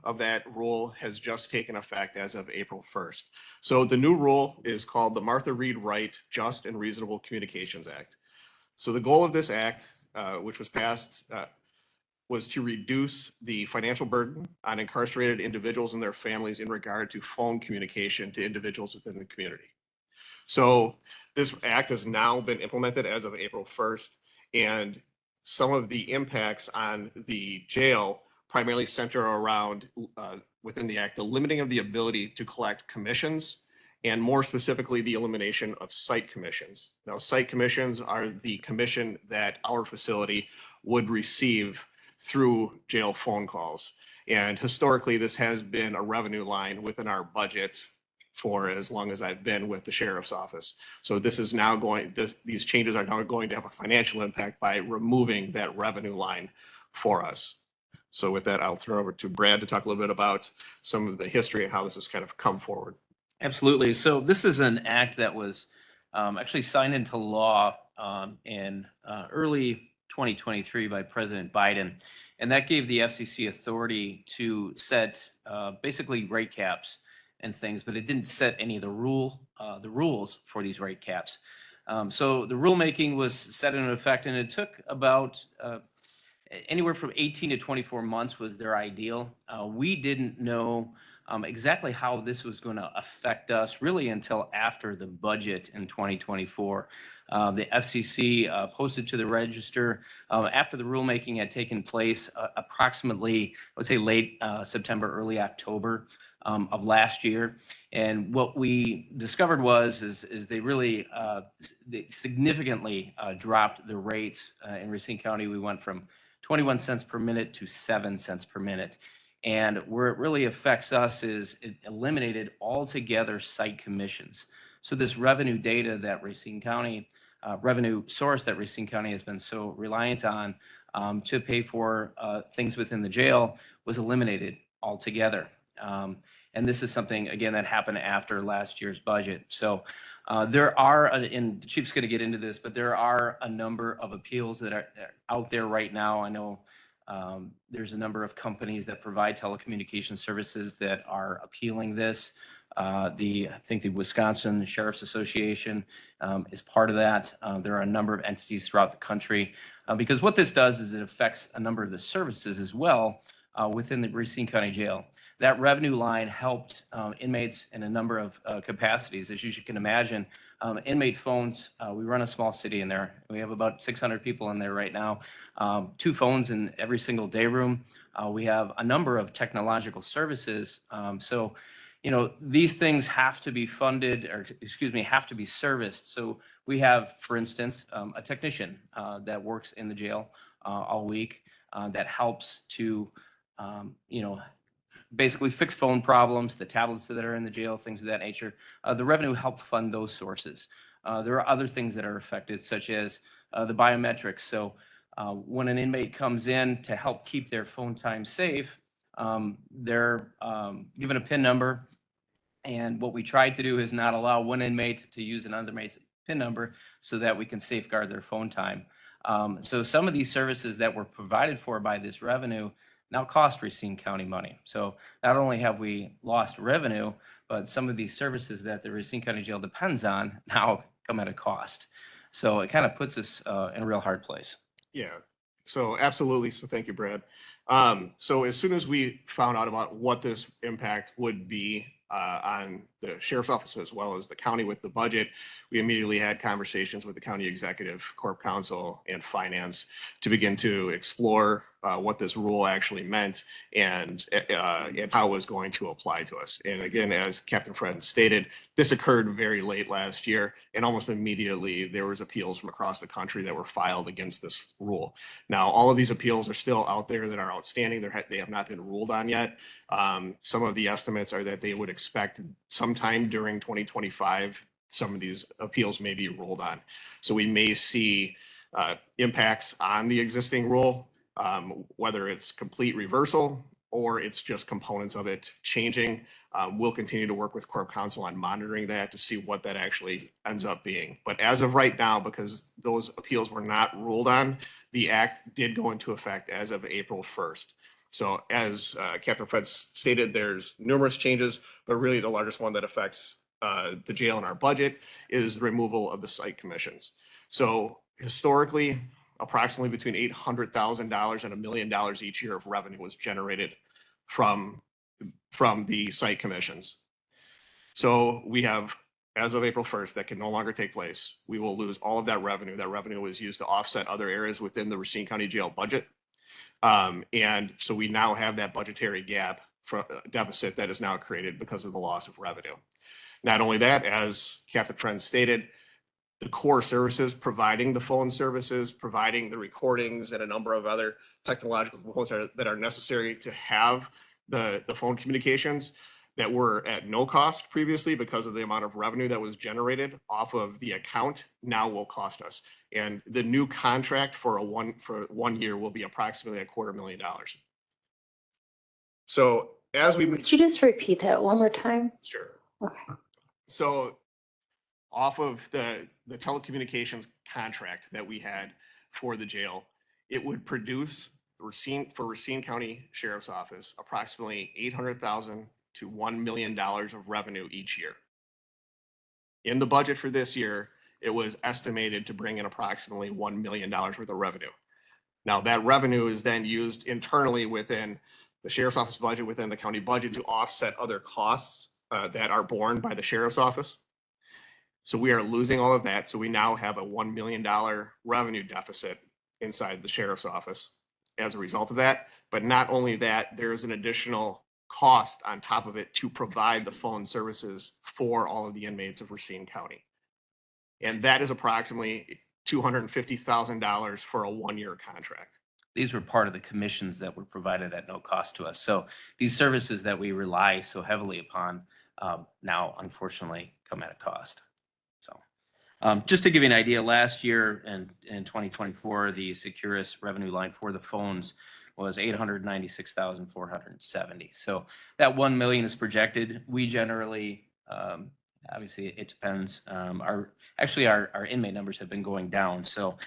of that rule has just taken effect as of April 1st. So the new rule is called the Martha Reed Wright Just and Reasonable Communications Act. So the goal of this act, which was passed, was to reduce the financial burden on incarcerated individuals and their families in regard to phone communication to individuals within the community. So this act has now been implemented as of April 1st, and some of the impacts on the jail primarily center around, within the act, the limiting of the ability to collect commissions, and more specifically, the elimination of site commissions. Now, site commissions are the commission that our facility would receive through jail phone calls. And historically, this has been a revenue line within our budget for as long as I've been with the sheriff's office. So this is now these changes are now going to have a financial impact by removing that revenue line for us. So with that, I'll turn over to Brad to talk a little bit about some of the history and how this has kind of come forward. Absolutely. So this is an act that was actually signed into law in early 2023 by President Biden. And that gave the FCC authority to set basically rate caps and things, but it didn't set any of the rules for these rate caps. So the rulemaking was set into effect, and it took about anywhere from 18 to 24 months was their ideal. We didn't know exactly how this was going to affect us really until after the budget in 2024. The FCC posted to the register after the rulemaking had taken place approximately, I would say late September, early October of last year. And what we discovered is they really they significantly dropped the rates in Racine County. We went from 21 cents per minute to 7 cents per minute. And where it really affects us is it eliminated altogether site commissions. So this revenue data that Racine County, revenue source that Racine County has been so reliant on to pay for things within the jail was eliminated altogether. And this is something, again, that happened after last year's budget. So there are, and the chief's going to get into this, but there are a number of appeals that are out there right now. I know there's a number of companies that provide telecommunication services that are appealing this. I think the Wisconsin Sheriff's Association is part of that. There are a number of entities throughout the country because what this does is it affects a number of the services as well within the Racine County Jail. That revenue line helped inmates in a number of capacities. As you can imagine, inmate phones, we run a small city in there. We have about 600 people in there right now, 2 phones in every single day room. We have a number of technological services. So, you know, these things have to be funded, or excuse me, have to be serviced. So we have, for instance, a technician that works in the jail all week that helps to, you know, basically fix phone problems, the tablets that are in the jail, things of that nature. The revenue help fund those sources. There are other things that are affected, such as the biometrics. So when an inmate comes in to help keep their phone time safe, they're given a PIN number. And what we tried to do is not allow one inmate to use another inmate's PIN number so that we can safeguard their phone time. So some of these services that were provided for by this revenue now cost Racine County money. So not only have we lost revenue, but some of these services that the Racine County Jail depends on now come at a cost. So it kind of puts us in a real hard place. Yeah, so absolutely. So thank you, Brad. So as soon as we found out about what this impact would be on the sheriff's office as well as the county with the budget, we immediately had conversations with the county executive, corp counsel, and finance to begin to explore what this rule actually meant and how it was going to apply to us. And again, as Captain Fred stated, this occurred very late last year, and almost immediately there was appeals from across the country that were filed against this rule. Now, all of these appeals are still out there that are outstanding. They have not been ruled on yet. Some of the estimates are that they would expect sometime during 2025, some of these appeals may be ruled on. So we may see impacts on the existing rule, whether it's complete reversal or it's just components of it changing. We'll continue to work with Corp Counsel on monitoring that to see what that actually ends up being. But as of right now, because those appeals were not ruled on, the act did go into effect as of April 1st. So as Captain Fred stated, there's numerous changes, but really the largest one that affects the jail in our budget is the removal of the site commissions. So historically, approximately between $800,000 and $1 million each year of revenue was generated from the site commissions. So we have, as of April 1st, that can no longer take place. We will lose all of that revenue. That revenue was used to offset other areas within the Racine County Jail budget. And so we now have that budgetary gap for deficit that is now created because of the loss of revenue. Not only that, as Captain Friend stated, the core services, providing the phone services, providing the recordings and a number of other technological components that are necessary to have the phone communications that were at no cost previously because of the amount of revenue that was generated off of the account now will cost us. And the new contract for one year will be approximately $250,000. So as we Could you just repeat that one more time? Sure. Okay. So off of the telecommunications contract that we had for the jail, it would produce for Racine County Sheriff's Office approximately $800,000 to $1 million of revenue each year. In the budget for this year, it was estimated to bring in approximately $1 million worth of revenue. Now that revenue is then used internally within the Sheriff's Office budget, within the county budget, to offset other costs that are borne by the Sheriff's Office. So we are losing all of that. So we now have a $1 million revenue deficit inside the Sheriff's Office as a result of that. But not only that, there's an additional cost on top of it to provide the phone services for all of the inmates of Racine County. And that is approximately $250,000 for a one-year contract. These were part of the commissions that were provided at no cost to us. So these services that we rely so heavily upon now, unfortunately, come at a cost. So just to give you an idea, last year in 2024, the Securus revenue line for the phones was $896,470. So that 1 million is projected. We generally, obviously it depends. Our inmate numbers have been going down. So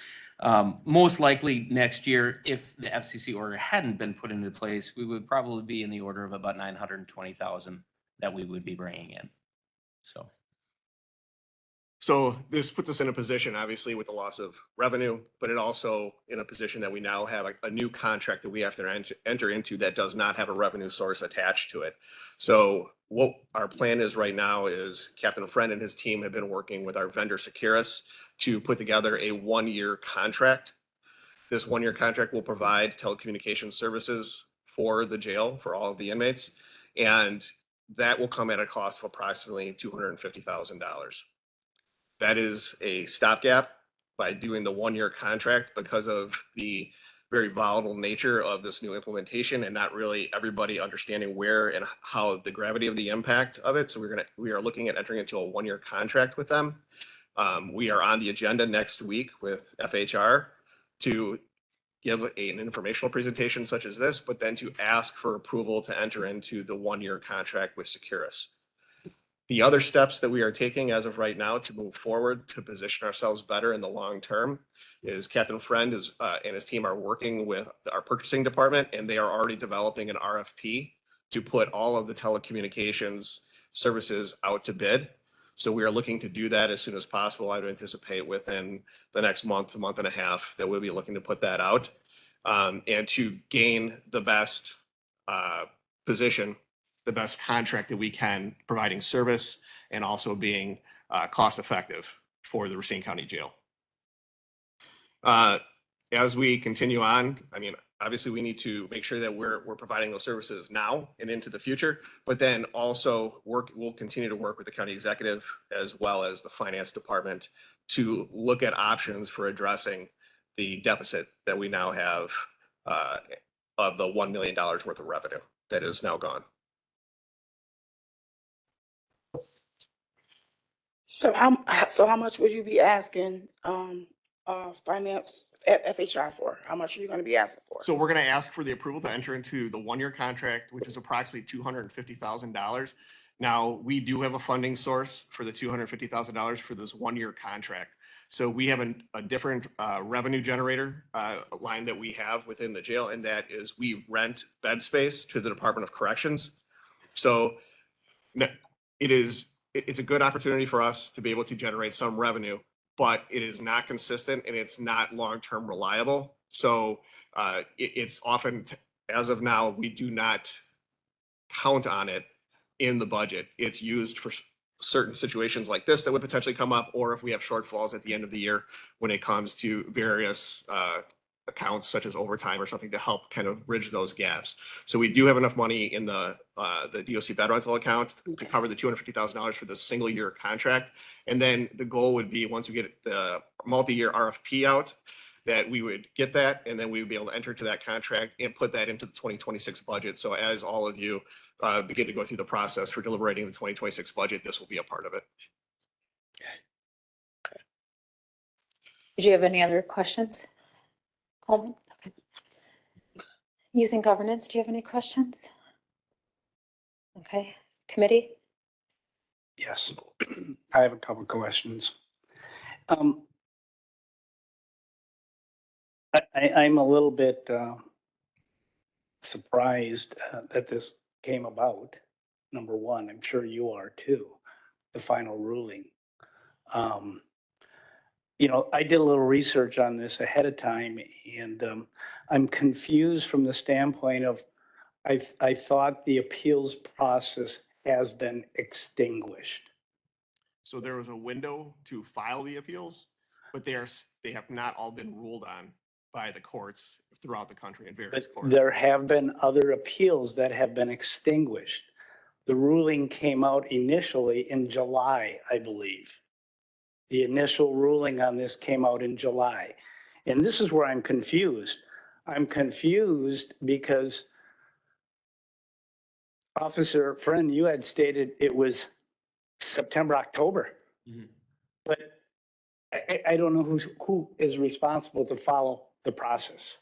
most likely next year, if the FCC order hadn't been put into place, we would probably be in the order of about 920,000 that we would be bringing in. So this puts us in a position, obviously, with the loss of revenue, but it also in a position that we now have a new contract that we have to enter into that does not have a revenue source attached to it. So what our plan is right now is Captain Friend and his team have been working with our vendor Securus to put together a one-year contract. This one-year contract will provide telecommunications services for the jail for all of the inmates, and that will come at a cost of approximately $250,000. That is a stopgap by doing the one-year contract because of the very volatile nature of this new implementation and not really everybody understanding where and how the gravity of the impact of it. So we are looking at entering into a one-year contract with them. We are on the agenda next week with FHR to give an informational presentation such as this, but then to ask for approval to enter into the one-year contract with Securus. The other steps that we are taking as of right now to move forward to position ourselves better in the long term is Captain Friend and his team are working with our purchasing department, and they are already developing an RFP to put all of the telecommunications services out to bid. So we are looking to do that as soon as possible. I would anticipate within the next month and a half that we'll be looking to put that out and to gain the best position, the best contract that we can, providing service and also being cost effective for the Racine County Jail. As we continue on, I mean, obviously we need to make sure that we're providing those services now and into the future, but then also we'll continue to work with the county executive as well as the finance department to look at options for addressing the deficit that we now have of the $1 million worth of revenue that is now gone. So how much would you be asking finance FHR for? How much are you going to be asking for? So we're going to ask for the approval to enter into the one-year contract, which is approximately $250,000. Now, we do have a funding source for the $250,000 for this one-year contract. So we have a different revenue generator line that we have within the jail, and that is we rent bed space to the Department of Corrections. So it's a good opportunity for us to be able to generate some revenue, but it is not consistent and it's not long-term reliable. So it's often, as of now, we do not count on it in the budget. It's used for certain situations like this that would potentially come up, or if we have shortfalls at the end of the year when it comes to various accounts such as overtime or something to help kind of bridge those gaps. So we do have enough money in the DOC bed rental account to cover the $250,000 for the single year contract. And then the goal would be, once we get the multi-year RFP out, that we would get that, and then we would be able to enter into that contract and put that into the 2026 budget. So as all of you begin to go through the process for deliberating the 2026 budget, this will be a part of it. Did you have any other questions? Coleman? Okay. Using governance, do you have any questions? Okay, committee? Yes, I have a couple questions. I'm a little bit surprised that this came about. Number one, I'm sure you are too, the final ruling. You know, I did a little research on this ahead of time, and I'm confused from the standpoint of I thought the appeals process has been extinguished. So there was a window to file the appeals, but they have not all been ruled on by the courts throughout the country in various But courts. there have been other appeals that have been extinguished. The ruling came out initially in July, I believe. The initial ruling on this came out in July. And this is where I'm confused. I'm confused because Officer Friend, you had stated it was September, October. Mhm. But I don't know who is responsible to follow the process.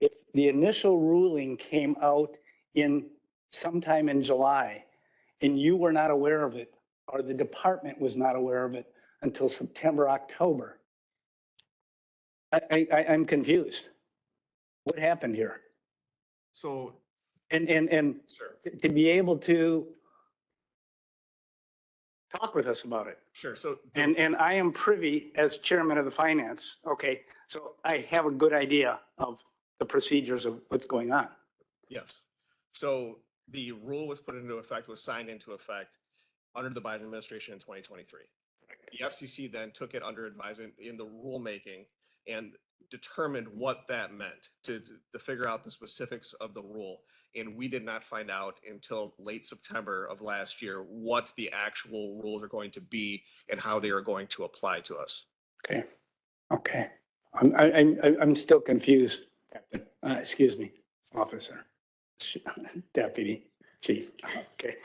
If the initial ruling came out in sometime in July and you were not aware of it, or the department was not aware of it until September, October, I'm confused. What happened here? So And sure, to be able to talk with us about it. sure. So And I am privy as chairman of the finance. Okay, so I have a good idea of the procedures of what's going on. yes. So the rule was put into effect, was signed into effect under the Biden administration in 2023. The FCC then took it under advisement in the rulemaking and determined what that meant to figure out the specifics of the rule. And we did not find out until late September of last year what the actual rules are going to be and how they are going to apply to us. Okay, okay. I'm still confused, Captain. Excuse me, Officer, Deputy Chief. Okay,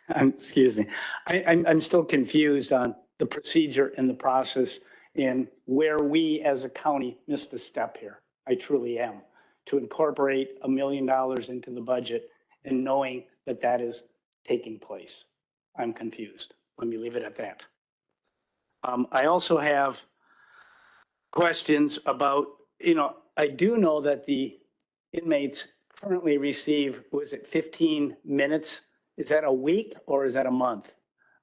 excuse me. I'm still confused on the procedure and the process and where we as a county missed a step here. I truly am. To incorporate $1 million into the budget and knowing that that is taking place. I'm confused. Let me leave it at that. I also have questions about, you know, I do know that the inmates currently receive, was it 15 minutes? Is that a week or is that a month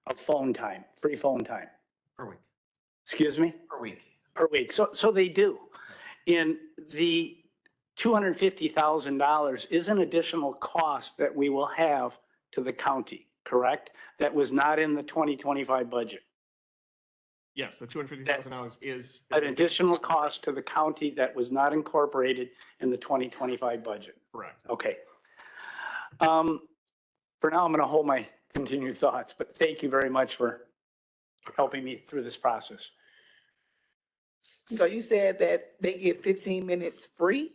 of phone time, free phone time? Per week. Excuse me? Per week. Per week. So they do. And the $250,000 is an additional cost that we will have to the county, correct? That was not in the 2025 budget. Yes, the $250,000 is An additional cost to the county that was not incorporated in the 2025 budget. correct. Okay. For now, I'm going to hold my continued thoughts, but thank you very much for helping me through this process. So you said that they get 15 minutes free?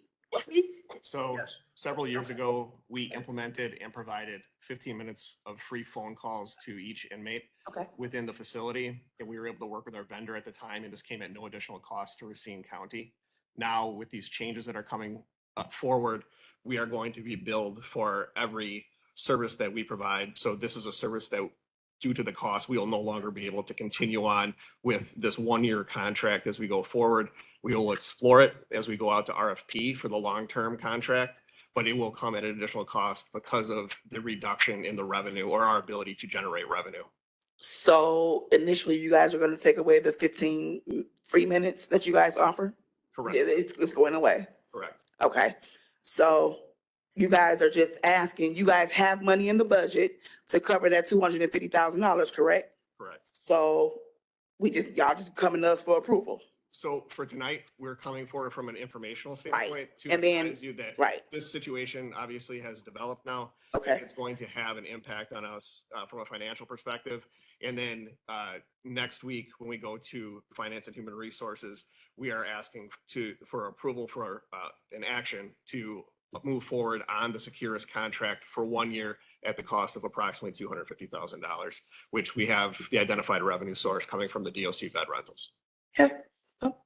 So Yes. several years ago, we implemented and provided 15 minutes of free phone calls to each inmate Okay. within the facility. And we were able to work with our vendor at the time, and this came at no additional cost to Racine County. Now, with these changes that are coming forward, we are going to be billed for every service that we provide. So this is a service that due to the cost, we will no longer be able to continue on with this 1-year contract as we go forward. We will explore it as we go out to RFP for the long-term contract, but it will come at an additional cost because of the reduction in the revenue or our ability to generate revenue. So initially, you guys are gonna take away the 15 free minutes that you guys offer? Correct, It's going away. correct. Okay, so you guys are just asking, you guys have money in the budget to cover that $250,000, correct? Correct. So y'all just coming to us for approval, So for tonight, we're coming forward from an informational standpoint to And then- advise you that right? this situation obviously has developed now. Okay, It's going to have an impact on us from a financial perspective. And then next week, when we go to Finance and Human Resources, we are asking for approval for an action to move forward on the Securus contract for 1 year at the cost of approximately $250,000, which we have the identified revenue source coming from the DOC bed rentals. yeah, oh,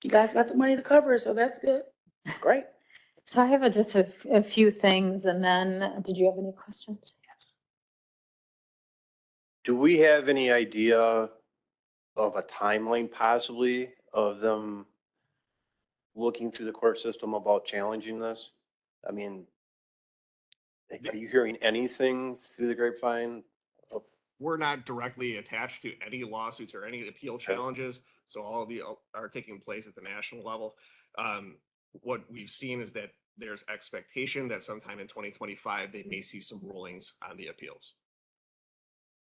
you guys got the money to cover it, so that's good, great. So I have just a few things, and then, did you have any questions? Do we have any idea of a timeline possibly of them looking through the court system about challenging this? I mean, are you hearing anything through the grapevine? We're not directly attached to any lawsuits or any appeal challenges, so all of the are taking place at the national level. What we've seen is that there's expectation that sometime in 2025, they may see some rulings on the appeals.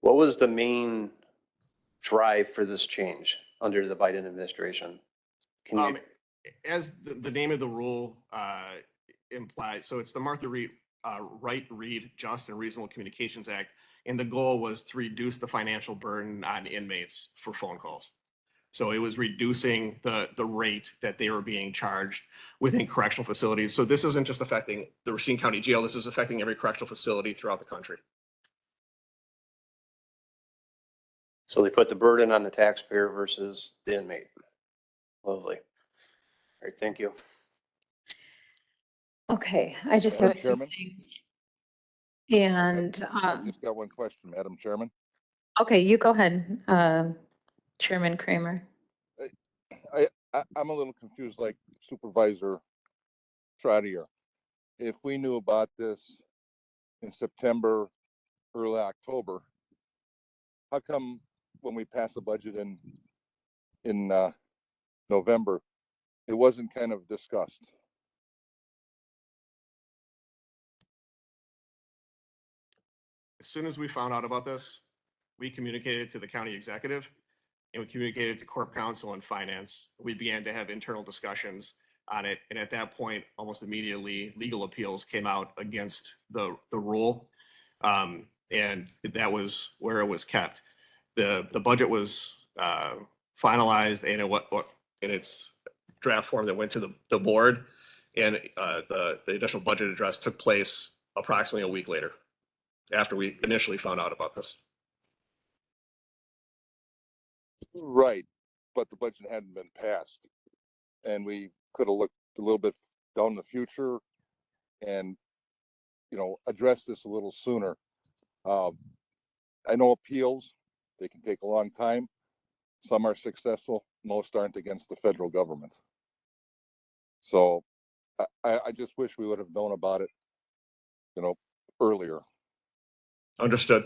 What was the main drive for this change under the Biden administration? Can you, As the name of the rule implies, so it's the Martha Reed Wright Reed Just and Reasonable Communications Act, and the goal was to reduce the financial burden on inmates for phone calls. So it was reducing the rate that they were being charged within correctional facilities. So this isn't just affecting the Racine County Jail, this is affecting every correctional facility throughout the country. so they put the burden on the taxpayer versus the inmate? Lovely. All right, thank you. Okay, I just have a Madam few Chairman? things. And, I just got one question, Madam Chairman. okay, you go ahead, Chairman Kramer. I'm a little confused, like Supervisor Trotter. If we knew about this in September, early October, how come when we passed the budget in November, it wasn't kind of discussed? As soon as we found out about this, we communicated to the county executive and we communicated to corp counsel and finance. We began to have internal discussions on it. And at that point, almost immediately, legal appeals came out against the rule. And that was where it was kept. The budget was finalized and in its draft form that went to the board. And the initial budget address took place approximately a week later, after we initially found out about this. Right, but the budget hadn't been passed. And we could have looked a little bit down the future and, addressed this a little sooner. I know appeals, they can take a long time. Some are successful, most aren't against the federal government. So I just wish we would have known about it, earlier. Understood.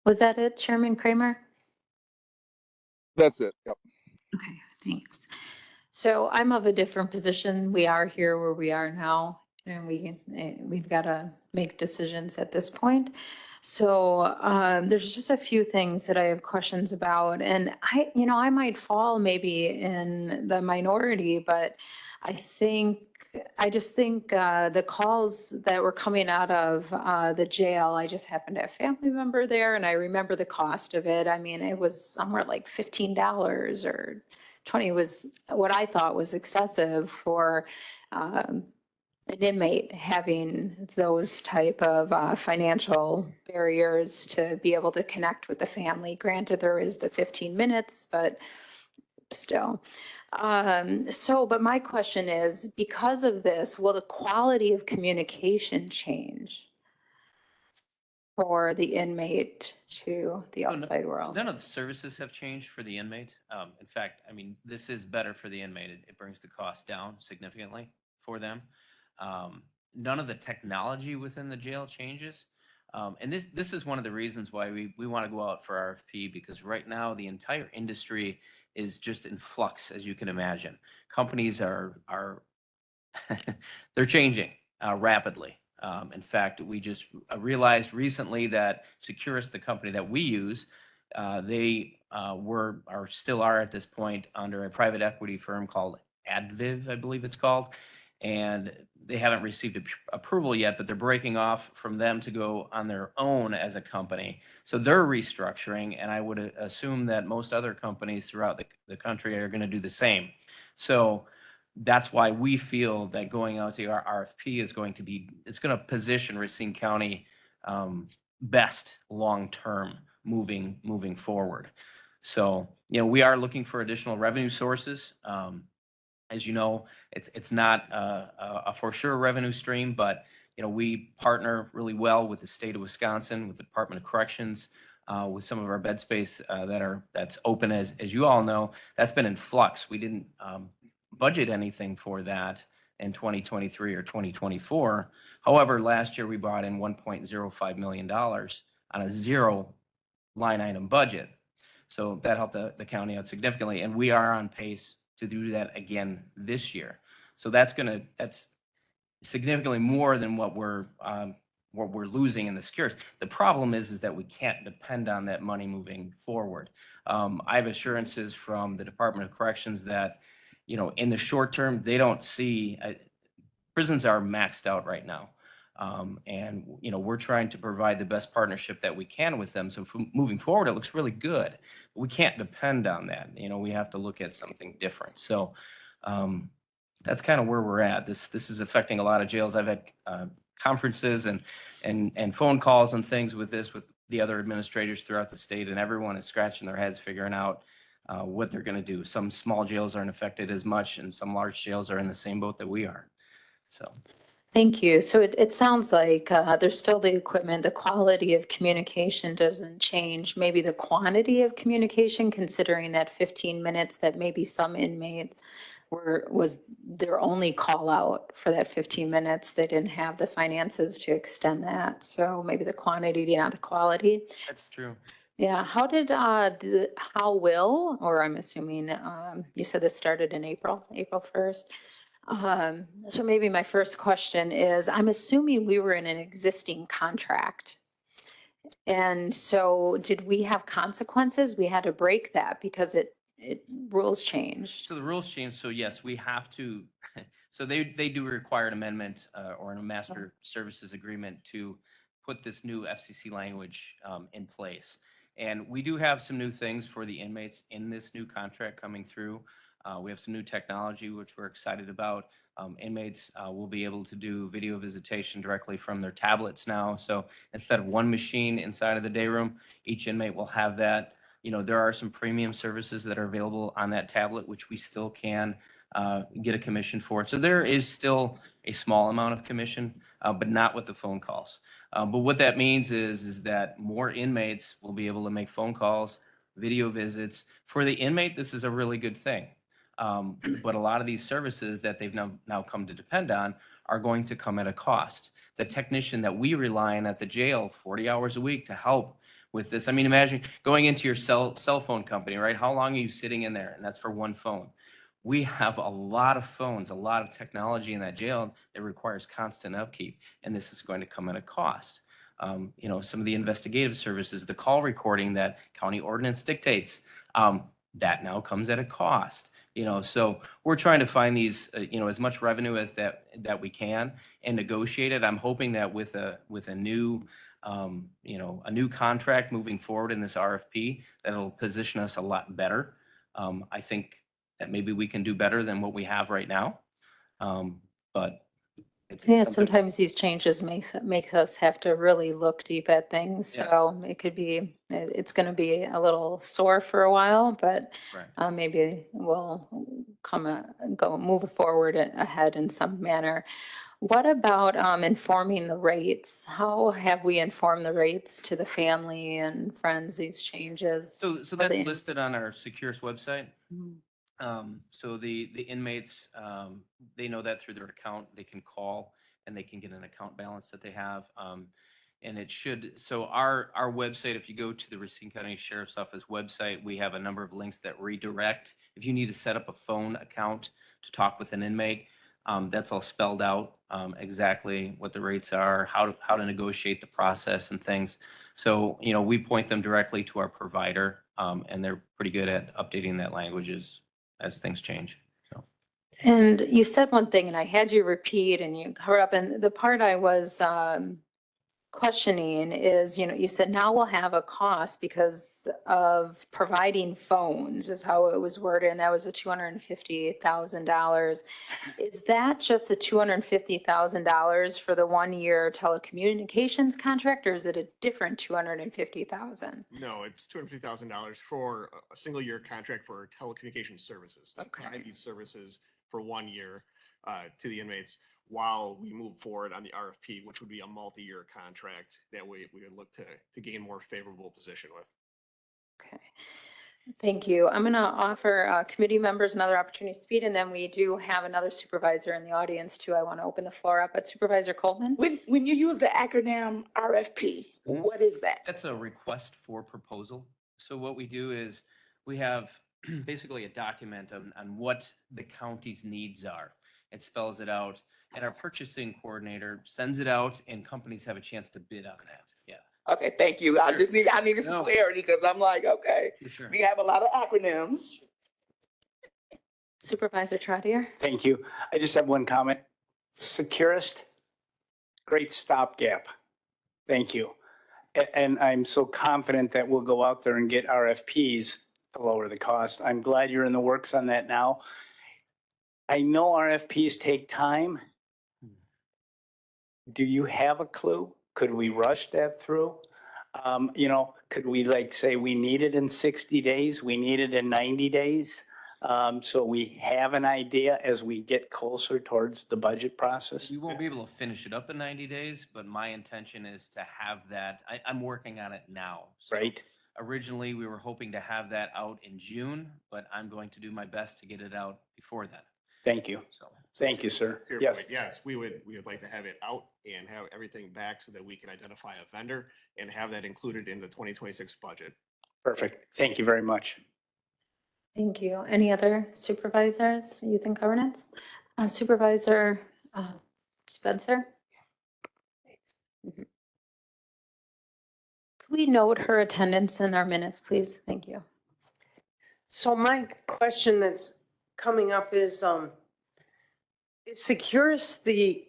Was that it, Chairman Kramer? That's it. Yep. Okay, thanks. So I'm of a different position. We are here where we are now, and we've got to make decisions at this point. So there's just a few things that I have questions about, and I might fall maybe in the minority, but I just think the calls that were coming out of the jail, I just happened to have a family member there, and I remember the cost of it. I mean, it was somewhere like $15 or 20 was what I thought was excessive for an inmate having those type of financial barriers to be able to connect with the family. Granted, there is the 15 minutes, but still. But my question is, because of this, will the quality of communication change? for the inmate to the Oh, no- outside world. None of the services have changed for the inmate. In fact, I mean, this is better for the inmate. It brings the cost down significantly for them. None of the technology within the jail changes. And this is one of the reasons why we want to go out for RFP, because right now the entire industry is just in flux, as you can imagine. Companies are they're changing rapidly. In fact, we just realized recently that Securus, the company that we use, they still are at this point under a private equity firm called Adviv, I believe it's called, and they haven't received approval yet, but they're breaking off from them to go on their own as a company. So they're restructuring, and I would assume that most other companies throughout the country are going to do the same. So that's why we feel that going out to our RFP is going to be, it's going to position Racine County best long-term moving forward. So, we are looking for additional revenue sources. As you know, it's not a for sure revenue stream, but we partner really well with the state of Wisconsin, with the Department of Corrections, with some of our bed space that's open, as you all know. That's been in flux. We didn't budget anything for that in 2023 or 2024. However, last year we brought in $1.05 million on a zero line item budget. So that helped the county out significantly. And we are on pace to do that again this year. So that's significantly more than what we're losing in the Securus. The problem is that we can't depend on that money moving forward. I have assurances from the Department of Corrections that, in the short term, they don't see prisons are maxed out right now. And we're trying to provide the best partnership that we can with them. So moving forward, it looks really good. But we can't depend on that. We have to look at something different. So that's kind of where we're at. This is affecting a lot of jails. I've had conferences and phone calls and things with the other administrators throughout the state, and everyone is scratching their heads figuring out what they're going to do. Some small jails aren't affected as much, and some large jails are in the same boat that we are. So. Thank you. So it sounds like there's still the equipment, the quality of communication doesn't change. Maybe the quantity of communication, considering that 15 minutes that maybe some inmates was their only call out for that 15 minutes. They didn't have the finances to extend that. So maybe the quantity, not the quality. That's true. Yeah. How will, or I'm assuming you said this started in April 1st. So maybe my first question is, I'm assuming we were in an existing contract. And so did we have consequences? We had to break that because rules changed. So the rules changed. So yes, we have to. So they do require an amendment or a master services agreement to put this new FCC language in place. And we do have some new things for the inmates in this new contract coming through. We have some new technology, which we're excited about. Inmates will be able to do video visitation directly from their tablets now. So instead of one machine inside of the day room, each inmate will have that. There are some premium services that are available on that tablet, which we still can get a commission for. So there is still a small amount of commission, but not with the phone calls. But what that means is that more inmates will be able to make phone calls, video visits. For the inmate, this is a really good thing. But a lot of these services that they've now come to depend on are going to come at a cost. The technician that we rely on at the jail 40 hours a week to help with this. I mean, imagine going into your cell phone company, right? How long are you sitting in there? And that's for one phone. We have a lot of phones, a lot of technology in that jail that requires constant upkeep, and this is going to come at a cost. Some of the investigative services, the call recording that county ordinance dictates, that now comes at a cost. So we're trying to find these, as much revenue as that we can and negotiate it. I'm hoping that with a new, a new contract moving forward in this RFP, that'll position us a lot better. I think that maybe we can do better than what we have right now. But Yeah, sometimes these changes make us have to really look deep at things. Yeah. So it's going to be a little sore for a while, but Right. maybe we'll move forward ahead in some manner. What about informing the rates? How have we informed the rates to the family and friends, these changes? So for that's the- listed on our Securus website. Mhm. So the inmates, they know that through their account, they can call and they can get an account balance that they have. And it should, so our website, if you go to the Racine County Sheriff's Office website, we have a number of links that redirect. If you need to set up a phone account to talk with an inmate, that's all spelled out, exactly what the rates are, how to negotiate the process and things. So, we point them directly to our provider, and they're pretty good at updating that language as things change. So, And you said one thing and I had you repeat and you cover up, and the part I was questioning is, you said now we'll have a cost because of providing phones is how it was worded, and that was a $250,000. Is that just the $250,000 for the 1 year telecommunications contract, or is it a different 250,000? No, it's $250,000 for a single year contract for telecommunication services. That Okay. provide these services for 1 year to the inmates while we move forward on the RFP, which would be a multi-year contract that we would look to gain more favorable position with. Okay. Thank you. I'm going to offer committee members another opportunity to speak, and then we do have another supervisor in the audience too. I want to open the floor up, but Supervisor Coleman? When you use the acronym RFP, what is that? that's a request for proposal. So what we do is we have basically a document on what the county's needs are. It spells it out, and our purchasing coordinator sends it out, and companies have a chance to bid on that. Yeah, Okay, thank you. I needed some No. clarity because I'm like, okay, for sure. we have a lot of acronyms. Supervisor Trottier? Thank you. I just have one comment. Securist, great stopgap. Thank you. And I'm so confident that we'll go out there and get RFPs to lower the cost. I'm glad you're in the works on that now. I know RFPs take time. Do you have a clue? Could we rush that through? Could we say we need it in 60 days, we need it in 90 days? So we have an idea as we get closer towards the budget process? We won't be able to finish it up in 90 days, but my intention is to have that. I'm working on it now. So Right? originally, we were hoping to have that out in June, but I'm going to do my best to get it out before then. Thank you. So. Thank you, sir. To your Yes, point, yes, we would like to have it out and have everything back so that we can identify a vendor and have that included in the 2026 budget. perfect. Thank you very much. Thank you. Any other supervisors, youth and governance? Supervisor Spencer? Could we note her attendance in our minutes, please? Thank you. So my question that's coming up is Securus the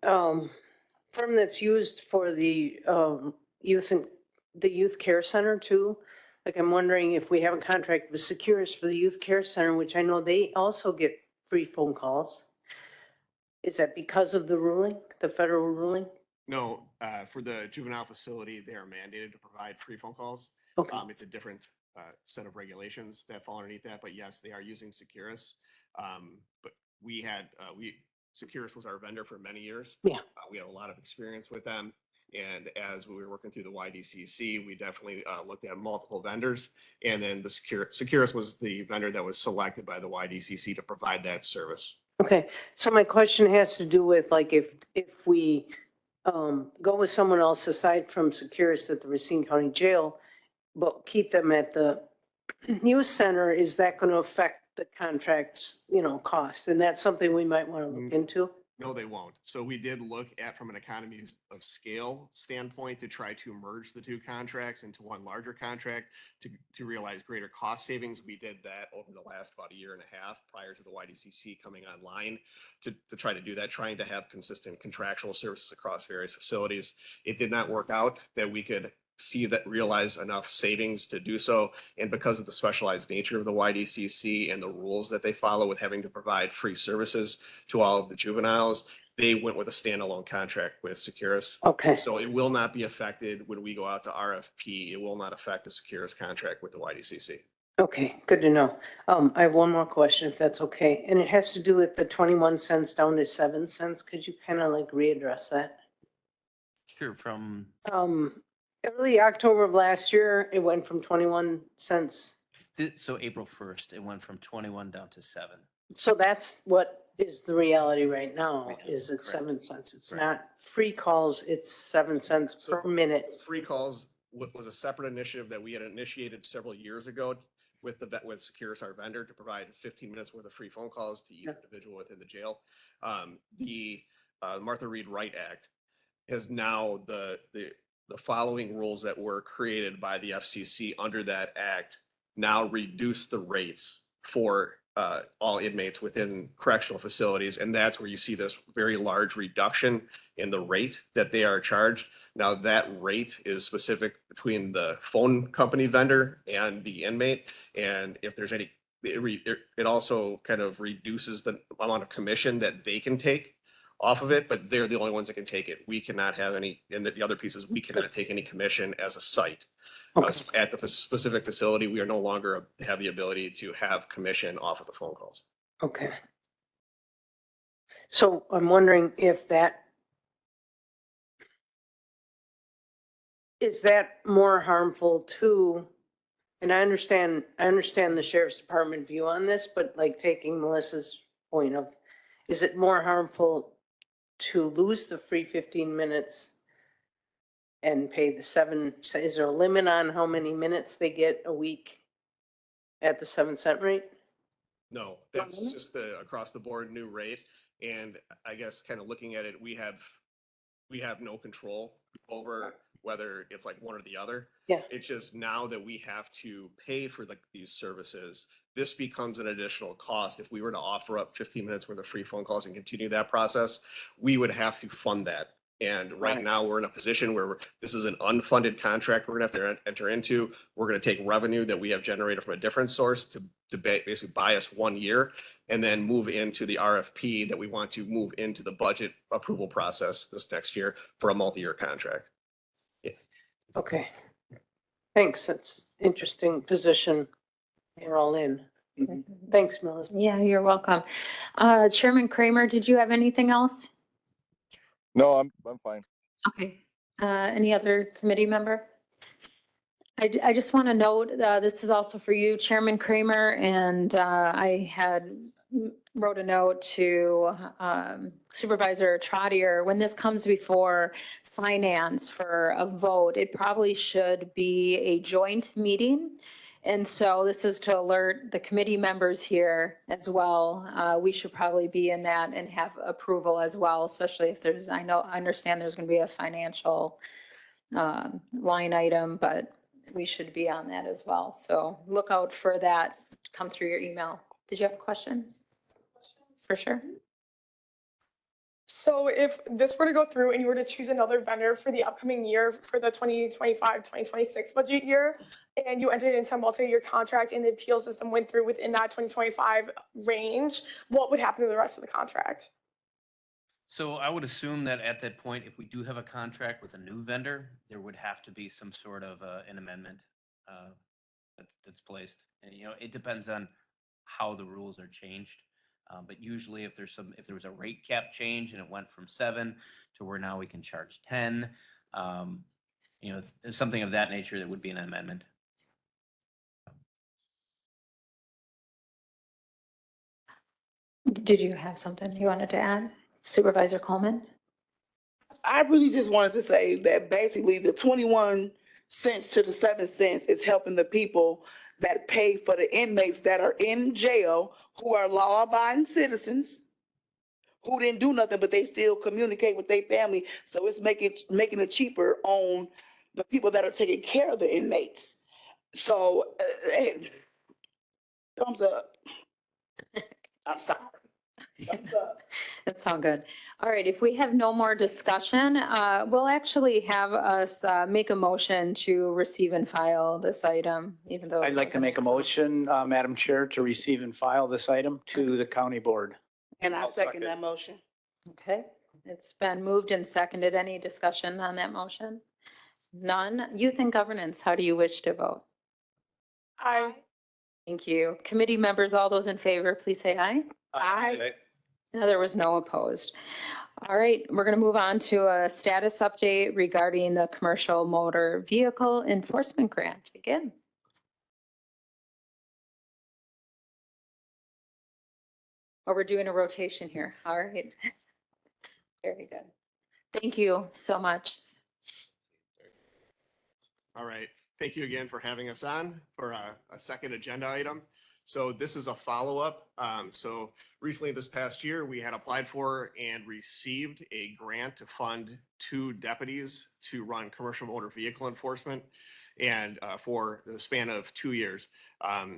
firm that's used for the youth care center too? Like, I'm wondering if we have a contract with Securus for the youth care center, which I know they also get free phone calls. Is that because of the ruling, the federal ruling? No, for the juvenile facility, they are mandated to provide free phone calls. Okay, It's a different set of regulations that fall underneath that, but yes, they are using Securus. But Securus was our vendor for many years. Yeah. We have a lot of experience with them. And as we were working through the YDCC, we definitely looked at multiple vendors. And then Securus was the vendor that was selected by the YDCC to provide that service. okay. So my question has to do with like if we go with someone else aside from Securus at the Racine County Jail, but keep them at the youth center, is that going to affect the contract's, cost? And that's something we might want to look into. No, they won't. So we did look at, from an economy of scale standpoint, to try to merge the two contracts into one larger contract to realize greater cost savings. We did that over the last about a year and a half prior to the YDCC coming online to try to do that, trying to have consistent contractual services across various facilities. It did not work out that we could realize enough savings to do so. And because of the specialized nature of the YDCC and the rules that they follow with having to provide free services to all of the juveniles, they went with a standalone contract with Securus. Okay, So it will not be affected when we go out to RFP. It will not affect the Securus contract with the YDCC. Okay, good to know. I have one more question, if that's okay, and it has to do with the 21 cents down to 7 cents. Could you kind of like readdress that? Sure, from, Early October of last year, it went from 21 cents. so April 1st, it went from 21 down to 7. So that's what is the reality right now, Right now, is it's correct. 7 cents. It's Correct. not free calls, it's 7 cents So- per minute. Free calls was a separate initiative that we had initiated several years ago with with Securus, our vendor, to provide 15 minutes worth of free phone calls to each Yeah. individual within the jail. The Martha Reed Wright Act has now the following rules that were created by the FCC under that act now reduce the rates for all inmates within correctional facilities. And that's where you see this very large reduction in the rate that they are charged. Now, that rate is specific between the phone company vendor and the inmate. And if there's any, it also kind of reduces the amount of commission that they can take off of it, but they're the only ones that can take it. We cannot have any, and the other pieces, we cannot take any commission as a site. Okay. At the specific facility, we are no longer have the ability to have commission off of the phone calls. Okay. So I'm wondering if that, is that more harmful to, and I understand the sheriff's department view on this, but like taking Melissa's point of, is it more harmful to lose the free 15 minutes and pay the 7, is there a limit on how many minutes they get a week at the 7 cent rate? No, that's just the across the board new rate. And I guess kind of looking at it, we have no control over whether it's like one or the other. Yeah. It's just now that we have to pay for these services, this becomes an additional cost. If we were to offer up 15 minutes worth of free phone calls and continue that process, we would have to fund that. And right Right. now we're in a position where this is an unfunded contract we're gonna have to enter into. We're gonna take revenue that we have generated from a different source to basically buy us 1 year and then move into the RFP that we want to move into the budget approval process this next year for a multi-year contract. Okay. Thanks. That's interesting position we're all in. Thanks, Melissa. Yeah, you're welcome. Chairman Kramer, did you have anything else? No, I'm fine. Okay. Any other committee member? I just want to note, this is also for you, Chairman Kramer, and I had wrote a note to Supervisor Trottier. When this comes before finance for a vote, it probably should be a joint meeting. And so this is to alert the committee members here as well. We should probably be in that and have approval as well, especially if there's, I understand there's going to be a financial line item, but we should be on that as well. So look out for that, come through your email. Did you have a question? For sure. So if this were to go through and you were to choose another vendor for the upcoming year for the 2025-2026 budget year, and you entered into a multi-year contract and the appeal system went through within that 2025 range, what would happen to the rest of the contract? So I would assume that at that point, if we do have a contract with a new vendor, there would have to be some sort of an amendment that's placed. And, it depends on how the rules are changed. But usually if there was a rate cap change and it went from 7 to where now we can charge 10, if there's something of that nature, that would be an amendment. Did you have something you wanted to add? Supervisor Coleman? I really just wanted to say that basically the 21 cents to the 7 cents is helping the people that pay for the inmates that are in jail, who are law-abiding citizens, who didn't do nothing, but they still communicate with their family. So it's making it cheaper on the people that are taking care of the inmates. So, hey, thumbs up. I'm sorry. Thumbs up. That's all good. All right, if we have no more discussion, we'll actually have us make a motion to receive and file this item, even though. I'd like to make a motion, Madam Chair, to receive and file this item to the county board. And I I'll second second. that motion. Okay, it's been moved and seconded. Any discussion on that motion? None. Youth and governance, how do you wish to vote? Aye. Thank you. Committee members, all those in favor, please say aye. Aye. No, there was no opposed. All right, we're going to move on to a status update regarding the commercial motor vehicle enforcement grant again. Oh, we're doing a rotation here. All right. Very good. Thank you so much. All right. Thank you again for having us on for a second agenda item. So this is a follow-up. So recently this past year, we had applied for and received a grant to fund 2 deputies to run commercial motor vehicle enforcement. And for the span of 2 years,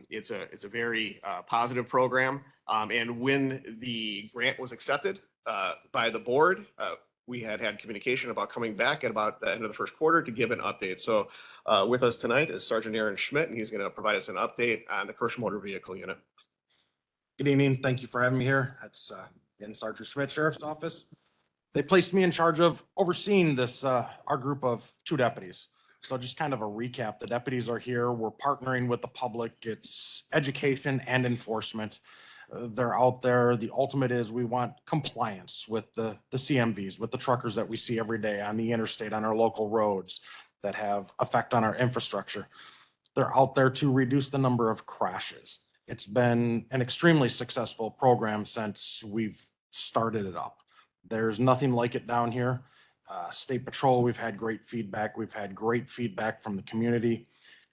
it's a very positive program. And when the grant was accepted by the board, we had communication about coming back at about the end of the first quarter to give an update. So with us tonight is Sergeant Aaron Schmidt, and he's going to provide us an update on the commercial motor vehicle unit. Good evening. Thank you for having me here. That's again Sergeant Schmidt, Sheriff's Office. They placed me in charge of overseeing this, our group of 2 deputies. So just kind of a recap, the deputies are here. We're partnering with the public. It's education and enforcement. They're out there. The ultimate is we want compliance with the CMVs, with the truckers that we see every day on the interstate, on our local roads that have effect on our infrastructure. They're out there to reduce the number of crashes. It's been an extremely successful program since we've started it up. There's nothing like it down here. State Patrol, we've had great feedback. We've had great feedback from the community.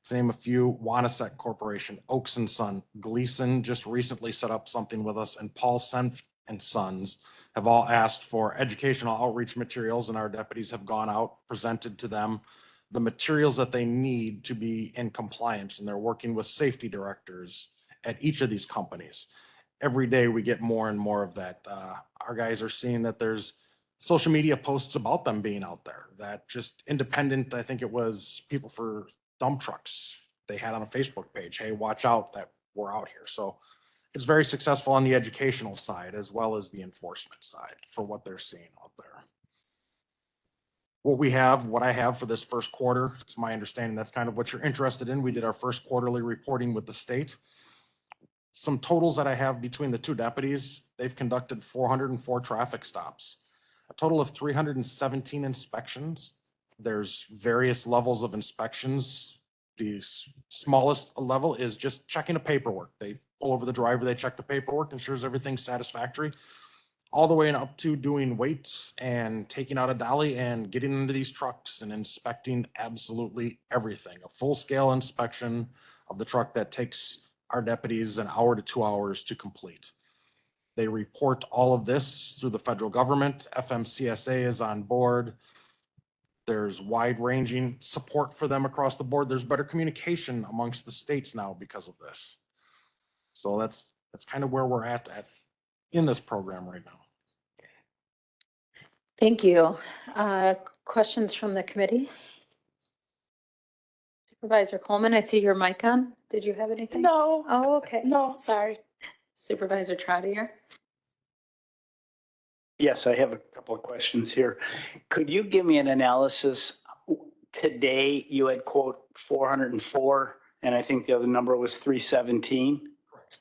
To name a few, Wanasek Corporation, Oaks and Son, Gleason just recently set up something with us, and Paul Senf and Sons have all asked for educational outreach materials, and our deputies have gone out, presented to them the materials that they need to be in compliance, and they're working with safety directors at each of these companies. Every day we get more and more of that. Our guys are seeing that there's social media posts about them being out there, that just independent, I think it was people for dump trucks, they had on a Facebook page, hey, watch out that we're out here. So it's very successful on the educational side as well as the enforcement side for what they're seeing out there. What I have for this first quarter, it's my understanding that's kind of what you're interested in. We did our first quarterly reporting with the state. Some totals that I have between the 2 deputies, they've conducted 404 traffic stops, a total of 317 inspections. There's various levels of inspections. The smallest level is just checking the paperwork. They pull over the driver, they check the paperwork, ensures everything's satisfactory, all the way up to doing weights and taking out a dolly and getting into these trucks and inspecting absolutely everything. A full-scale inspection of the truck that takes our deputies an hour to 2 hours to complete. They report all of this through the federal government. FMCSA is on board. There's wide-ranging support for them across the board. There's better communication amongst the states now because of this. So that's kind of where we're at in this program right now. Thank you. Questions from the committee? Supervisor Coleman, I see your mic on. Did you have anything? No, Oh, okay. no, sorry. Supervisor Trotter. Yes, I have a couple of questions here. Could you give me an analysis? Today, you had quote 404, and I think the other number was 317. Correct.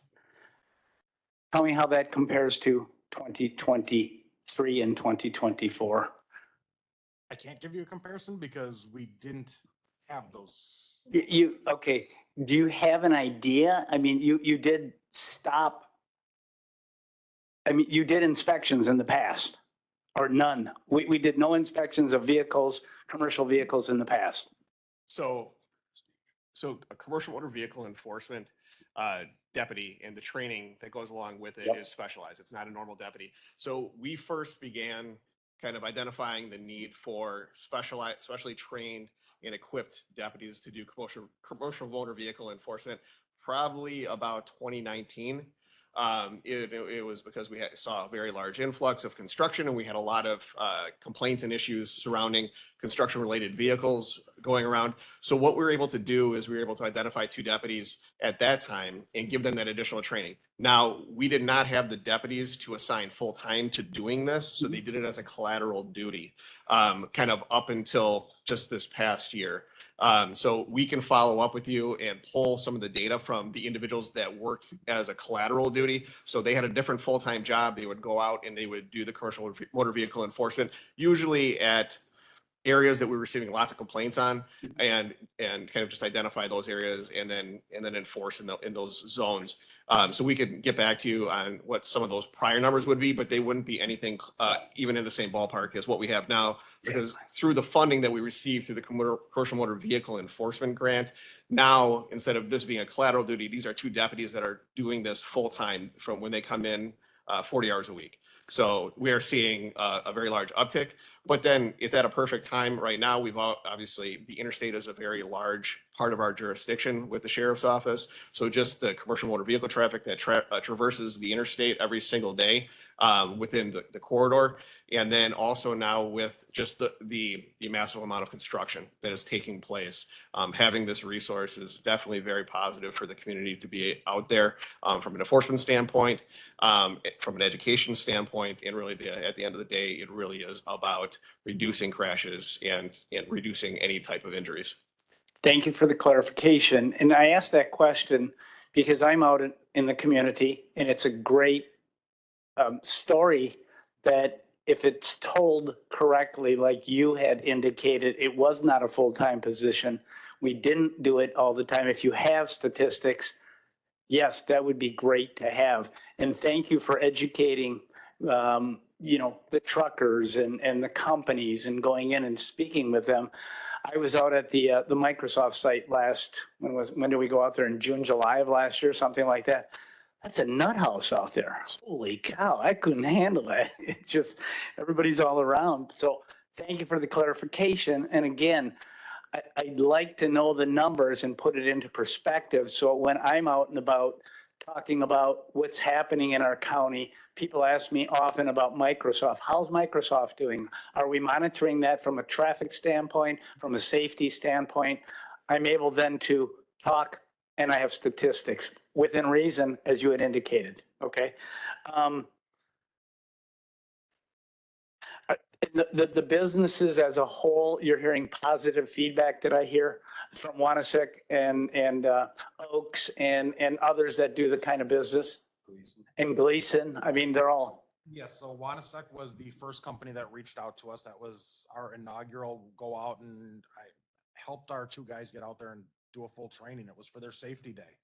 Tell me how that compares to 2023 and 2024. I can't give you a comparison because we didn't have those. Okay, do you have an idea? I mean, you did stop. I mean, you did inspections in the past, or none. We did no inspections of vehicles, commercial vehicles in the past. So a commercial motor vehicle enforcement deputy and the training that goes along with it Yep. is specialized. It's not a normal deputy. So we first began kind of identifying the need for specially trained and equipped deputies to do commercial motor vehicle enforcement probably about 2019. It was because we saw a very large influx of construction, and we had a lot of complaints and issues surrounding construction-related vehicles going around. So what we were able to do is we were able to identify 2 deputies at that time and give them that additional training. Now, we did not have the deputies to assign full-time to doing this, so they did it as a collateral duty, kind of up until just this past year. So we can follow up with you and pull some of the data from the individuals that worked as a collateral duty. So they had a different full-time job. They would go out and they would do the commercial motor vehicle enforcement, usually at areas that we're receiving lots of complaints on, and kind of just identify those areas and then enforce in those zones. So we could get back to you on what some of those prior numbers would be, but they wouldn't be anything even in the same ballpark as what we have now, because through the funding that we received through the commercial motor vehicle enforcement grant, now instead of this being a collateral duty, these are 2 deputies that are doing this full time from when they come in 40 hours a week. So we are seeing a very large uptick, but then it's at a perfect time right now. We've obviously, the interstate is a very large part of our jurisdiction with the sheriff's office. So just the commercial motor vehicle traffic that traverses the interstate every single day within the corridor. And then also now with just the massive amount of construction that is taking place, having this resource is definitely very positive for the community to be out there from an enforcement standpoint, from an education standpoint, and really at the end of the day, it really is about reducing crashes and reducing any type of injuries. Thank you for the clarification. And I asked that question because I'm out in the community, and it's a great story that if it's told correctly, like you had indicated, it was not a full-time position. We didn't do it all the time. If you have statistics, yes, that would be great to have. And thank you for educating, the truckers and the companies and going in and speaking with them. I was out at the Microsoft site when did we go out there? In June, July of last year, something like that. That's a nut house out there. Holy cow, I couldn't handle that. It's just, everybody's all around. So thank you for the clarification. And again, I'd like to know the numbers and put it into perspective. So when I'm out and about talking about what's happening in our county, people ask me often about Microsoft. How's Microsoft doing? Are we monitoring that from a traffic standpoint, from a safety standpoint? I'm able then to talk, and I have statistics within reason, as you had indicated, okay? The businesses as a whole, you're hearing positive feedback that I hear from Wanasek and Oaks and others that do the kind of business? And Gleason, I mean, they're all. Yes, so Wanasek was the first company that reached out to us. That was our inaugural go out, and I helped our 2 guys get out there and do a full training. It was for their safety day.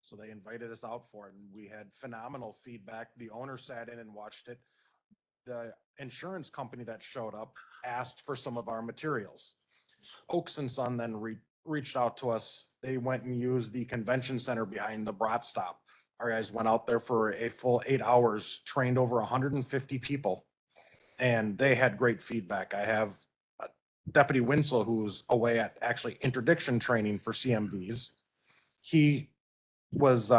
So they invited us out for it, and we had phenomenal feedback. The owner sat in and watched it. The insurance company that showed up asked for some of our materials. Oaks and Son then reached out to us. They went and used the convention center behind the Brat Stop. Our guys went out there for a full 8 hours, trained over 150 people, and they had great feedback. I have Deputy Winslow, who's away at actually interdiction training for CMVs. He was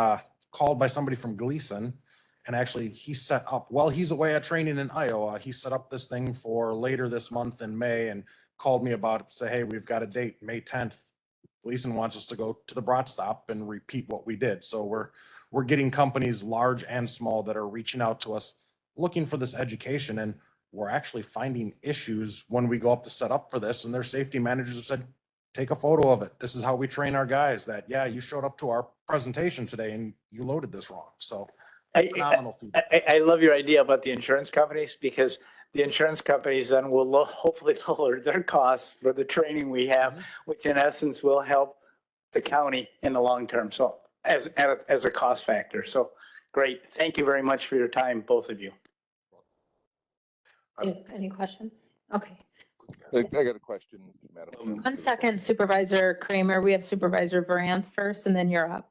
called by somebody from Gleason, and actually he set up, while he's away at training in Iowa, he set up this thing for later this month in May and called me about it, say, hey, we've got a date, May 10th. Gleason wants us to go to the Brat Stop and repeat what we did. So we're getting companies large and small that are reaching out to us looking for this education, and we're actually finding issues when we go up to set up for this, and their safety managers have said, take a photo of it. This is how we train our guys, that, yeah, you showed up to our presentation today and you loaded this wrong. So phenomenal feedback. I love your idea about the insurance companies, because the insurance companies then will hopefully lower their costs for the training we have, which in essence will help the county in the long term. So as a cost factor. So great. Thank you very much for your time, both of you. Any questions? Okay. I got a question, Madam. 1 second, Supervisor Kramer. We have Supervisor Varanth first, and then you're up.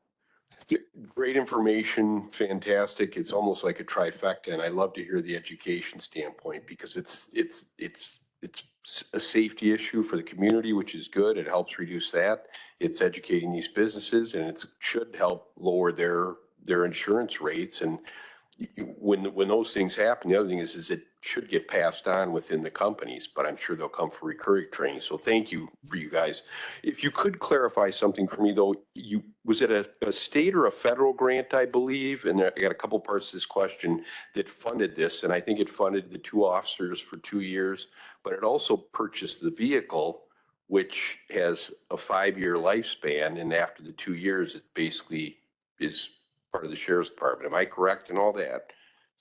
Great information, fantastic. It's almost like a trifecta, and I love to hear the education standpoint, because it's a safety issue for the community, which is good. It helps reduce that. It's educating these businesses, and it should help lower their insurance rates. And when those things happen, the other thing is should get passed on within the companies, but I'm sure they'll come for recurring training. So thank you for you guys. If you could clarify something for me though, was it a state or a federal grant, I believe? And I got a couple parts to this question that funded this. And I think it funded the 2 officers for 2 years, but it also purchased the vehicle, which has a 5-year lifespan. And after the 2 years, it basically is part of the sheriff's department. Am I correct in all that?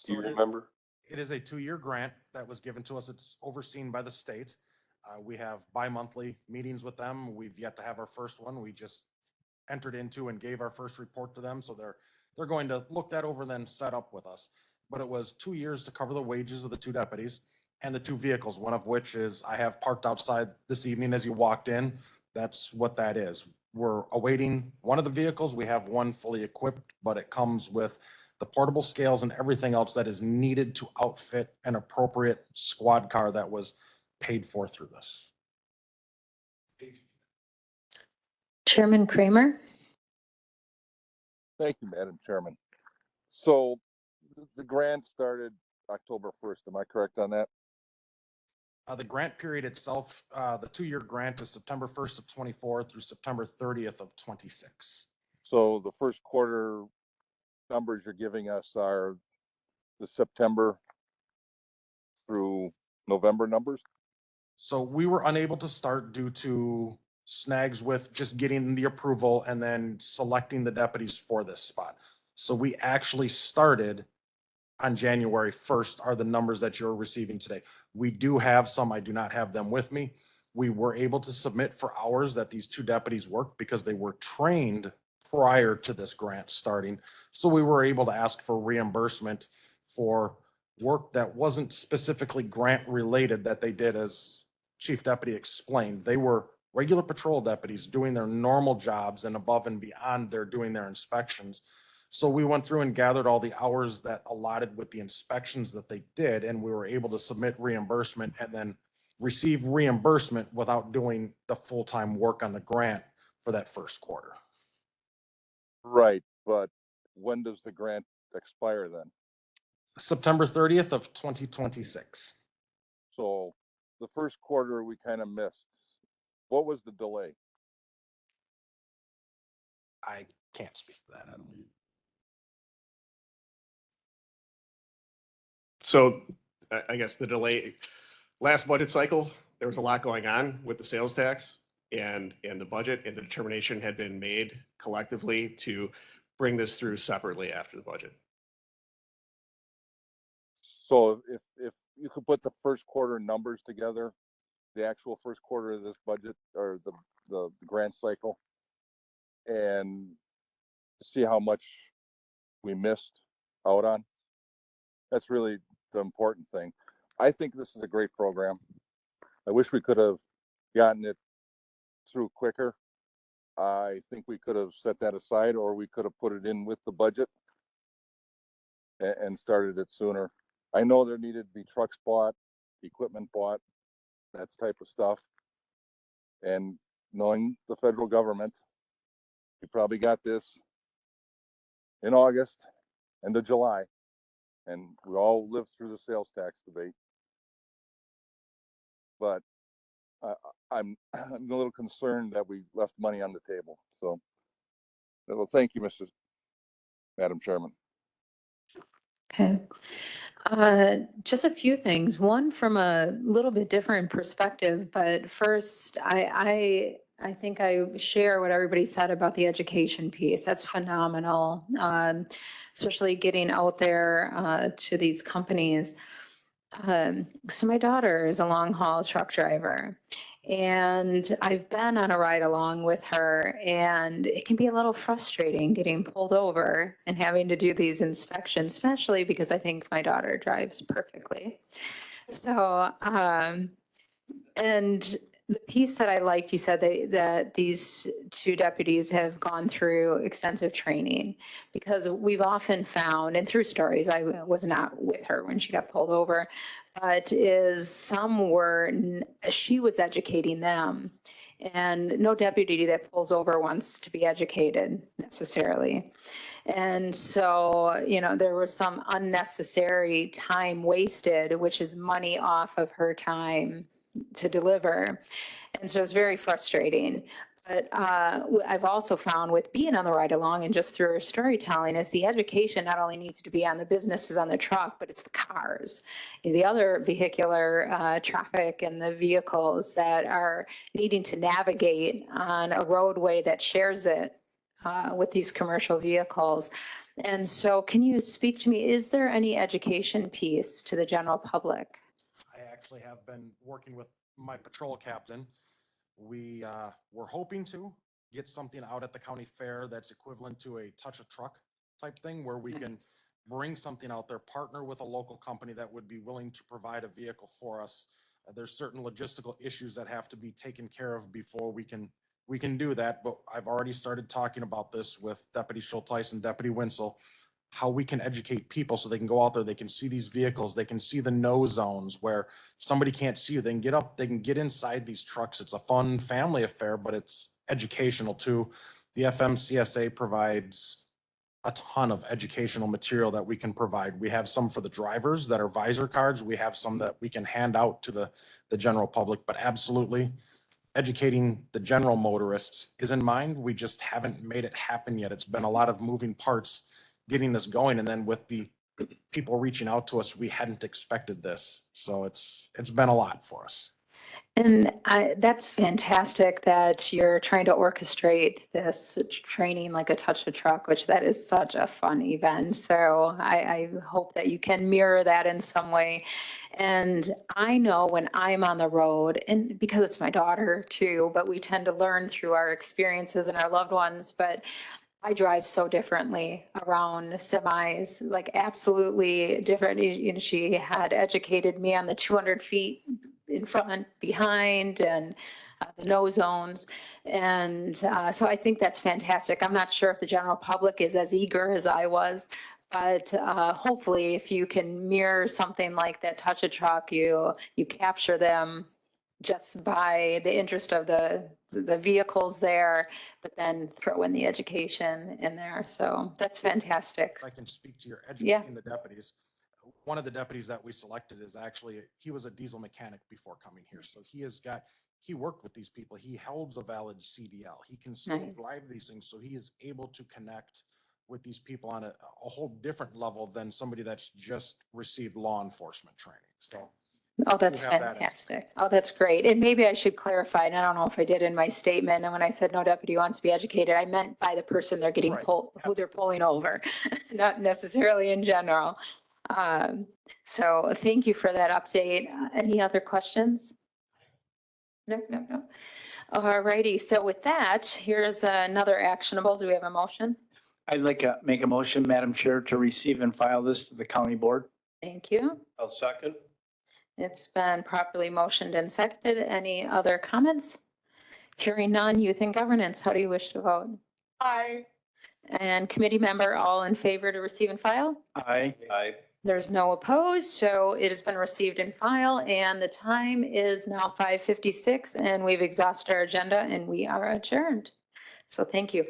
Do you remember? It is a 2-year grant that was given to us. It's overseen by the state. We have bi-monthly meetings with them. We've yet to have our first one. We just entered into and gave our first report to them. So they're going to look that over, then set up with us. But it was 2 years to cover the wages of the 2 deputies and the 2 vehicles, one of which is I have parked outside this evening as you walked in. That's what that is. We're awaiting one of the vehicles. We have one fully equipped, but it comes with the portable scales and everything else that is needed to outfit an appropriate squad car that was paid for through this. Chairman Kramer? Thank you, Madam Chairman. So the grant started October 1st. Am I correct on that? The grant period itself, the 2-year grant is September 1st of 24 through September 30th of 26. So the first quarter numbers you're giving us are the September through November numbers? So we were unable to start due to snags with just getting the approval and then selecting the deputies for this spot. So we actually started on January 1st are the numbers that you're receiving today. We do have some, I do not have them with me. We were able to submit for hours that these 2 deputies worked because they were trained prior to this grant starting. So we were able to ask for reimbursement for work that wasn't specifically grant related that they did, as Chief Deputy explained. They were regular patrol deputies doing their normal jobs and above and beyond they're doing their inspections. So we went through and gathered all the hours that allotted with the inspections that they did, and we were able to submit reimbursement and then receive reimbursement without doing the full-time work on the grant for that first quarter. Right, but when does the grant expire then? September 30th of 2026. So the first quarter we kind of missed. What was the delay? I can't speak to that. I don't. So I guess the delay, last budget cycle, there was a lot going on with the sales tax and the budget, and the determination had been made collectively to bring this through separately after the budget. So if you could put the first quarter numbers together, the actual first quarter of this budget or the grant cycle, and see how much we missed out on. That's really the important thing. I think this is a great program. I wish we could have gotten it through quicker. I think we could have set that aside, or we could have put it in with the budget and started it sooner. I know there needed to be trucks bought, equipment bought, that type of stuff. And knowing the federal government, we probably got this in August, end of July, and we all lived through the sales tax debate. But I'm a little concerned that we left money on the table. So, well, thank you, Madam Chairman. Okay. Just a few things. One from a little bit different perspective, but first, I think I share what everybody said about the education piece. That's phenomenal, especially getting out there to these companies. So my daughter is a long haul truck driver, and I've been on a ride along with her, and it can be a little frustrating getting pulled over and having to do these inspections, especially because I think my daughter drives perfectly. So, and the piece that I liked, you said that these 2 deputies have gone through extensive training, because we've often found, and through stories, I was not with her when she got pulled over, but she was educating them. And no deputy that pulls over wants to be educated necessarily. And so, there was some unnecessary time wasted, which is money off of her time to deliver. And so it's very frustrating. But I've also found with being on the ride along and just through her storytelling is the education not only needs to be on the businesses on the truck, but it's the cars, the other vehicular traffic and the vehicles that are needing to navigate on a roadway that shares it with these commercial vehicles. And so can you speak to me, is there any education piece to the general public? I actually have been working with my patrol captain. We're hoping to get something out at the county fair that's equivalent to a touch a truck type thing where we can Nice. bring something out there, partner with a local company that would be willing to provide a vehicle for us. There's certain logistical issues that have to be taken care of before we can do that, but I've already started talking about this with Deputy Schulteis and Deputy Winsel, how we can educate people so they can go out there, they can see these vehicles, they can see the no zones where somebody can't see you. They can get up, they can get inside these trucks. It's a fun family affair, but it's educational too. The FMCSA provides a ton of educational material that we can provide. We have some for the drivers that are visor cards. We have some that we can hand out to the general public, but absolutely educating the general motorists is in mind. We just haven't made it happen yet. It's been a lot of moving parts getting this going. And then with the people reaching out to us, we hadn't expected this. So it's been a lot for us. And that's fantastic that you're trying to orchestrate this training like a touch a truck, which that is such a fun event. So I hope that you can mirror that in some way. And I know when I'm on the road, and because it's my daughter too, but we tend to learn through our experiences and our loved ones, but I drive so differently around semis, like absolutely different. She had educated me on the 200 feet in front, behind, and the no zones. And so I think that's fantastic. I'm not sure if the general public is as eager as I was, but hopefully if you can mirror something like that touch a truck, you capture them just by the interest of the vehicles there, but then throw in the education in there. So that's fantastic. If I can speak to your Yeah. educating the deputies. One of the deputies that we selected is actually, he was a diesel mechanic before coming here. So he worked with these people. He holds a valid CDL. He can still Nice. drive these things. So he is able to connect with these people on a whole different level than somebody that's just received law enforcement training. So Oh, that's have that fantastic. Oh, that's great. And maybe I should clarify, and I don't know if I did in my statement, and when I said no deputy wants to be educated, I meant by the person they're getting Right. who they're pulling over, not necessarily in general. So thank you for that update. Any other questions? No. All righty. So with that, here's another actionable. Do we have a motion? I'd like to make a motion, Madam Chair, to receive and file this to the county board. Thank you. I'll second. It's been properly motioned and seconded. Any other comments? Hearing none, youth and governance, how do you wish to vote? Aye. And committee member, all in favor to receive and file? Aye. Aye. There's no opposed, so it has been received and file, and the time is now 5:56, and we've exhausted our agenda, and we are adjourned. So thank you.